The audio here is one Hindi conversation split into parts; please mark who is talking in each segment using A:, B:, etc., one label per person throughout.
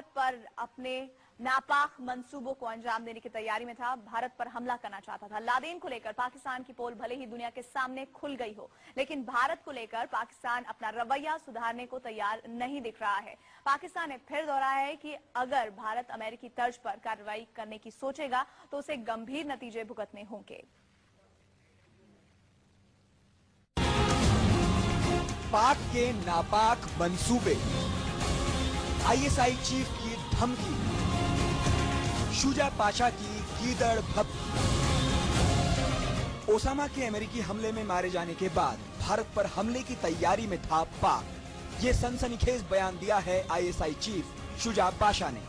A: भारत पर अपने नापाक मंसूबों को अंजाम देने की तैयारी में था, भारत पर हमला करना चाहता था। लादेन को लेकर पाकिस्तान की पोल भले ही दुनिया के सामने खुल गई हो, लेकिन भारत को लेकर पाकिस्तान अपना रवैया सुधारने को तैयार नहीं दिख रहा है। पाकिस्तान ने फिर दोहराया है कि अगर भारत अमेरिकी तर्ज पर कार्रवाई करने की सोचेगा तो उसे गंभीर नतीजे भुगतने होंगे।
B: पाक के नापाक मंसूबे, आईएसआई चीफ की धमकी, शुजा पाशा की गीदड़ भभकी। ओसामा के अमेरिकी हमले में मारे जाने के बाद भारत पर हमले की तैयारी में था पाक। ये सनसनीखेज बयान दिया है आईएसआई चीफ शुजा पाशा ने।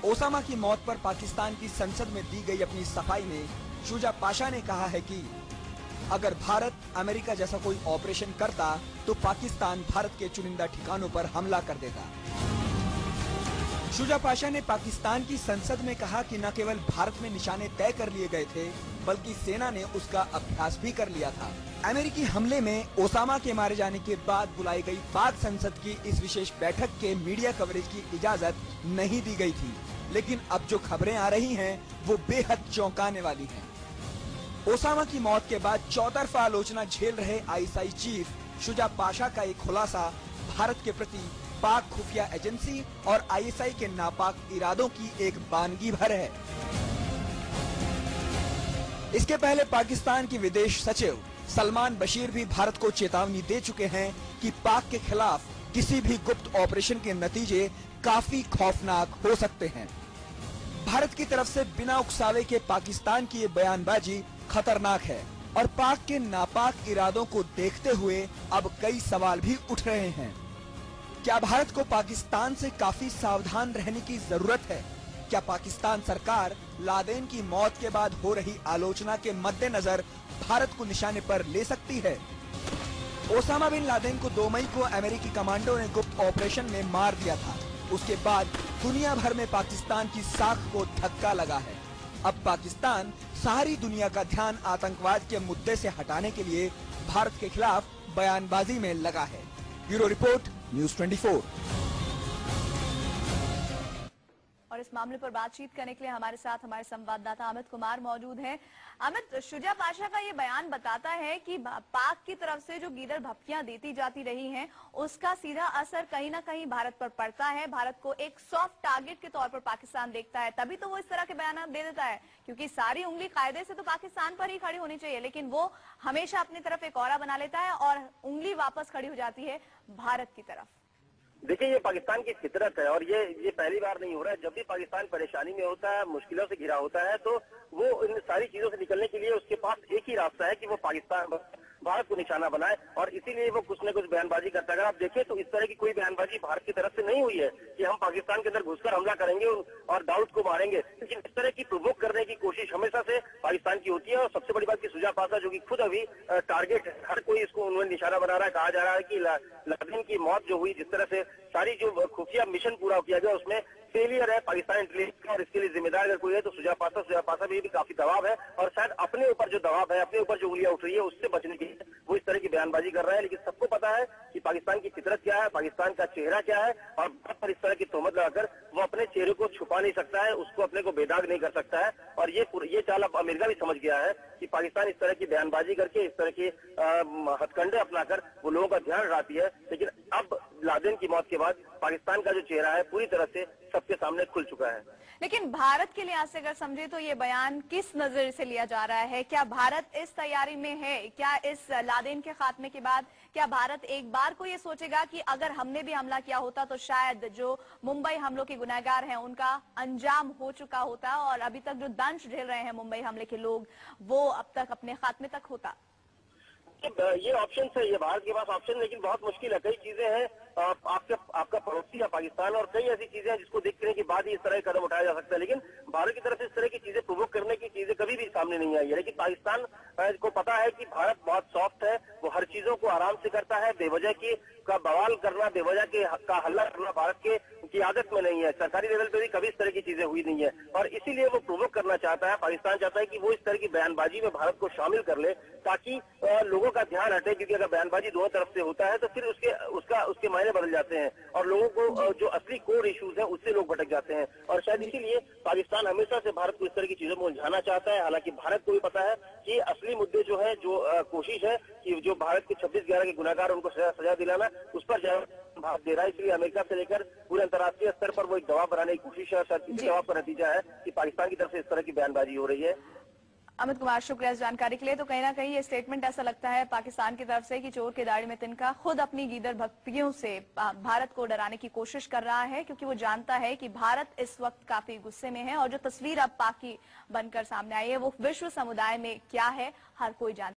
B: ओसामा की मौत पर पाकिस्तान की संसद में दी गई अपनी सफाई में शुजा पाशा ने कहा है कि अगर भारत अमेरिका जैसा कोई ऑपरेशन करता तो पाकिस्तान भारत के चुनिंदा ठिकानों पर हमला कर देता। शुजा पाशा ने पाकिस्तान की संसद में कहा कि न केवल भारत में निशाने तय कर लिए गए थे, बल्कि सेना ने उसका अभ्यास भी कर लिया था। अमेरिकी हमले में ओसामा के मारे जाने के बाद बुलाई गई पाक संसद की इस विशेष बैठक के मीडिया कवरेज की इजाजत नहीं दी गई थी, लेकिन अब जो खबरें आ रही हैं वो बेहद चौंकाने वाली हैं। ओसामा की मौत के बाद चौतरफा आलोचना झेल रहे आईएसआई चीफ शुजा पाशा का एक खुलासा भारत के प्रति पाक खुफिया एजेंसी और आईएसआई के नापाक इरादों की एक बानगी भर है। इसके पहले पाकिस्तान के विदेश सचिव सलमान बशीर भी भारत को चेतावनी दे चुके हैं कि पाक के खिलाफ किसी भी गुप्त ऑपरेशन के नतीजे काफी खौफनाक हो सकते हैं। भारत की तरफ से बिना उकसावे के पाकिस्तान की ये बयानबाजी खतरनाक है और पाक के नापाक इरादों को देखते हुए अब कई सवाल भी उठ रहे हैं। क्या भारत को पाकिस्तान से काफी सावधान रहने की जरूरत है? क्या पाकिस्तान सरकार लादेन की मौत के बाद हो रही आलोचना के मद्देनजर भारत को निशाने पर ले सकती है? ओसामा बिन लादेन को 2 मई को अमेरिकी कमांडो ने गुप्त ऑपरेशन में मार दिया था। उसके बाद दुनिया भर में पाकिस्तान की साख को धक्का लगा है। अब पाकिस्तान सारी दुनिया का ध्यान आतंकवाद के मुद्दे से हटाने के लिए भारत के खिलाफ बयानबाजी में लगा है। Bureau report, news 24।
A: और इस मामले पर बातचीत करने के लिए हमारे साथ हमारे संवाददाता अमित कुमार मौजूद हैं। अमित, शुजा पाशा का ये बयान बताता है कि पाक की तरफ से जो गीदड़ भपकियां देती जाती रही हैं, उसका सीधा असर कहीं ना कहीं भारत पर पड़ता है। भारत को एक सॉफ्ट टारगेट के तौर पर पाकिस्तान देखता है, तभी तो वो इस तरह के बयान दे देता है, क्योंकि सारी उंगली कायदे से तो पाकिस्तान पर ही खड़ी होनी चाहिए, लेकिन वो हमेशा अपनी तरफ एक औरा बना लेता है और उंगली वापस खड़ी हो जाती है भारत की तरफ।
C: देखिए, ये पाकिस्तान की फितरत है और ये पहली बार नहीं हो रहा है। जब भी पाकिस्तान परेशानी में होता है, मुश्किलों से घिरा होता है, तो वो इन सारी चीजों से निकलने के लिए उसके पास एक ही रास्ता है कि वो पाकिस्तान भारत को निशाना बनाए, और इसीलिए वो कुछ न कुछ बयानबाजी करता है। अगर आप देखें तो इस तरह की कोई बयानबाजी भारत की तरफ से नहीं हुई है कि हम पाकिस्तान के अंदर घुसकर हमला करेंगे और दाऊद को मारेंगे, लेकिन इस तरह की प्रोवोक करने की कोशिश हमेशा से पाकिस्तान की होती है। और सबसे बड़ी बात की शुजा पाशा, जो कि खुद अभी टारगेट है, हर कोई इसको उन्होंने निशाना बना रहा है। कहा जा रहा है कि लादेन की मौत जो हुई, जिस तरह से सारी जो खुफिया मिशन पूरा किया गया, उसमें फेलियर है पाकिस्तान इंटेलिजेंस का, और इसके लिए जिम्मेदार अगर कोई है तो शुजा पाशा भी काफी दबाव है, और शायद अपने ऊपर जो दबाव है, अपने ऊपर जो उंगलियां उठ रही है, उससे बचने के लिए वो इस तरह की बयानबाजी कर रहा है। लेकिन सबको पता है कि पाकिस्तान की फितरत क्या है, पाकिस्तान का चेहरा क्या है, और भारत पर इस तरह की तोहमत लगाकर वो अपने चेहरे को छुपा नहीं सकता है, उसको अपने को बेदाग नहीं कर सकता है। और ये चाल अब अमेरिका भी समझ गया है कि पाकिस्तान इस तरह की बयानबाजी करके, इस तरह के हथकंडे अपनाकर वो लोगों का ध्यान हटाती है। लेकिन अब लादेन की मौत के बाद पाकिस्तान का जो चेहरा है पूरी तरह से सबके सामने खुल चुका है।
A: लेकिन भारत के लिहाज से अगर समझे तो ये बयान किस नजर से लिया जा रहा है? क्या भारत इस तैयारी में है? क्या इस लादेन के खात्मे के बाद क्या भारत एक बार को ये सोचेगा कि अगर हमने भी हमला किया होता तो शायद जो मुंबई हमलों के गुनहगार हैं उनका अंजाम हो चुका होता, और अभी तक जो दंश झेल रहे हैं मुंबई हमले के लोग, वो अब तक अपने खात्मे तक होता?
C: ये ऑप्शन है, ये भारत के पास ऑप्शन, लेकिन बहुत मुश्किल है। कई चीजें हैं, आपका पड़ोसी है पाकिस्तान, और कई ऐसी चीजें हैं जिसको देखने के बाद ही इस तरह का कदम उठाया जा सकता है। लेकिन भारत की तरफ से इस तरह की चीजें प्रोवोक करने की चीजें कभी भी सामने नहीं आई है। लेकिन पाकिस्तान को पता है कि भारत बहुत सॉफ्ट है, वो हर चीजों को आराम से करता है। बेवजह की का बवाल करना, बेवजह का हल्ला करना भारत के की आदत में नहीं है। सरकारी लेवल पे भी कभी इस तरह की चीजें हुई नहीं है और इसीलिए वो प्रोवोक करना चाहता है, पाकिस्तान चाहता है कि वो इस तरह की बयानबाजी में भारत को शामिल कर ले ताकि लोगों का ध्यान हटे, क्योंकि अगर बयानबाजी दोनों तरफ से होता है तो फिर उसके मायने बदल जाते हैं और लोगों को जो असली कोर इश्यूज है उससे लोग भटक जाते हैं। और शायद इसीलिए पाकिस्तान हमेशा से भारत को इस तरह की चीजों में उलझाना चाहता है। हालांकि भारत को भी पता है कि असली मुद्दे जो है, जो कोशिश है कि जो भारत के 26/11 के गुनाहगार उनको सजा दिलाना, उस पर भाग दे रहा है। इसलिए अमेरिका से लेकर पूरे अंतर्राष्ट्रीय स्तर पर वो एक दबाव बनाने की कोशिश है और शायद इसी दबाव का नतीजा है कि पाकिस्तान की तरफ से इस तरह की बयानबाजी हो रही है।
A: अमित कुमार, शुक्रिया इस जानकारी के लिए। तो कहीं ना कहीं ये स्टेटमेंट ऐसा लगता है पाकिस्तान की तरफ से कि चोर के दाढ़ी में तिनका खुद अपनी गीदड़ भक्तियों से भारत को डराने की कोशिश कर रहा है, क्योंकि वो जानता है कि भारत इस वक्त काफी गुस्से में है और जो तस्वीर अब पाक की बनकर सामने आई है वो विश्व समुदाय में क्या है हर कोई जानता है।